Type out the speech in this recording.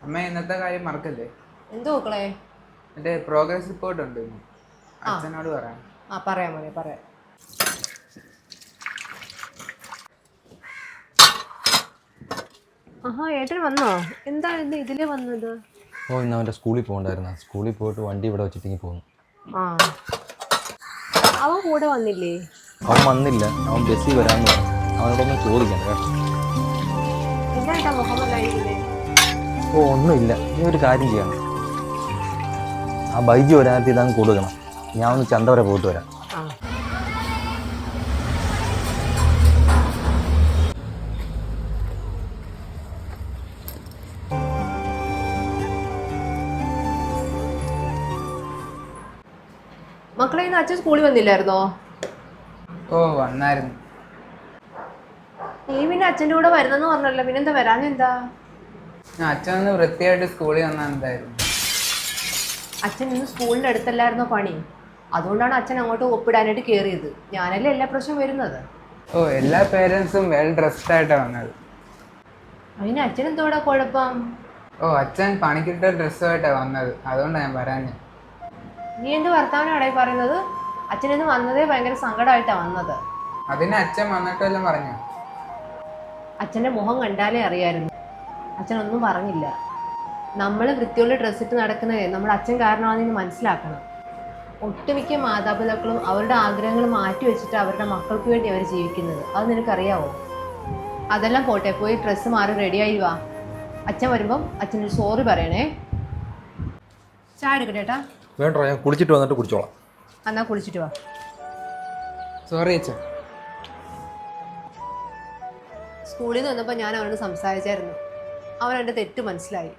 അമ്മ ഇന്നത്തെ കാര്യം മറക്കല്ലേ? എന്തോ മക്കളെ? എൻ്റെ പ്രോഗ്രസ് റിപ്പോർട്ട് ഉണ്ട്, അച്ഛനോട് പറയാം. പറയാം മോനെ, പറയാം. ഏട്ടൻ വന്നോ? എന്താ ഇന്ന് ഇതിലേ വന്നത്? ഇന്ന് അവൻ്റെ സ്കൂളിൽ പോകണ്ടായിരുന്നു. സ്കൂളിൽ പോയിട്ട് വണ്ടി ഇവിടെ വെച്ചിട്ട് പോകുന്നു. അവൻ കൂടെ വന്നില്ലേ? അവൻ വന്നില്ല, അവൻ ബസ്സിൽ വരാമെന്ന് പറഞ്ഞു. അവനോടൊന്നും ചോദിക്കണ്ട കേട്ടോ. എന്താ മുഹമ്മദ്? ഒന്നുമില്ല, നീ ഒരു കാര്യം ചെയ്യണം. ആ ബൈജി വരാനായിട്ട് ഇതങ്ങ് കൊടുക്കണം. ഞാൻ ഒന്ന് ചന്ത വരെ പോയിട്ട് വരാം. മക്കളെ, ഇന്ന് അച്ഛൻ സ്കൂളിൽ വന്നില്ലായിരുന്നോ? വന്നായിരുന്നു. നീ പിന്നെ അച്ഛൻ്റെ കൂടെ വരുന്നെന്ന് പറഞ്ഞല്ലോ, പിന്നെന്താ വരാഞ്ഞെന്താ? അച്ഛൻ ഒന്ന് വൃത്തിയായിട്ട് സ്കൂളിൽ വന്നാൽ എന്തായിരുന്നു? അച്ഛൻ ഇന്ന് സ്കൂളിൻ്റെ അടുത്തല്ലായിരുന്നോ പണി? അതുകൊണ്ടാണ് അച്ഛൻ അങ്ങോട്ട് ഒപ്പിടാനായിട്ട് കയറിയത്. ഞാനല്ലേ എല്ലാ പ്രശ്നം വരുന്നത്. എല്ലാ പേരൻസും വെൽ ഡ്രസ്ഡ് ആയിട്ടാണ് വന്നത്. അതിന് അച്ഛൻ എന്തോടാ കുഴപ്പം? അച്ഛൻ പണിക്കിട്ട ഡ്രസ്സുമായിട്ടാണ് വന്നത്, അതുകൊണ്ടാണ് ഞാൻ വരാഞ്ഞത്. നീ എന്ത് വർത്താനാണ് പറയുന്നത്? അച്ഛനിന്ന് വന്നതേ ഭയങ്കര സങ്കടമായിട്ടാണ് വന്നത്. അതിന് അച്ഛൻ വന്നിട്ടെല്ലാം പറഞ്ഞു. അച്ഛൻ്റെ മുഖം കണ്ടാലേ അറിയായിരുന്നു. അച്ഛനൊന്നും പറഞ്ഞില്ല. നമ്മൾ വൃത്തിയുള്ള ഡ്രസ്സ് ഇട്ട് നടക്കുന്നതേ നമ്മുടെ അച്ഛൻ കാരണമാണെന്ന് മനസ്സിലാക്കണം. ഒട്ടുമിക്ക മാതാപിതാക്കളും അവരുടെ ആഗ്രഹങ്ങൾ മാറ്റി വെച്ചിട്ട് അവരുടെ മക്കൾക്ക് വേണ്ടി അവർ ജീവിക്കുന്നത്. അത് നിനക്കറിയാവോ? അതെല്ലാം പോട്ടെ, പോയി ഡ്രസ്സ് മാറി റെഡിയായി വാ. അച്ഛൻ വരുമ്പം അച്ഛനൊരു സോറി പറയണേ. ചായ എടുക്കട്ടെ ഏട്ടാ? വേണ്ട, ഞാൻ കുളിച്ചിട്ട് വന്നിട്ട് കുടിച്ചോളാം. എന്നാ കുളിച്ചിട്ട് വാ. സോറി അച്ഛൻ. സ്കൂളിൽ നിന്ന് വന്നപ്പോൾ ഞാൻ അവനോട് സംസാരിച്ചായിരുന്നു. അവൻ എൻ്റെ തെറ്റ് മനസ്സിലായി.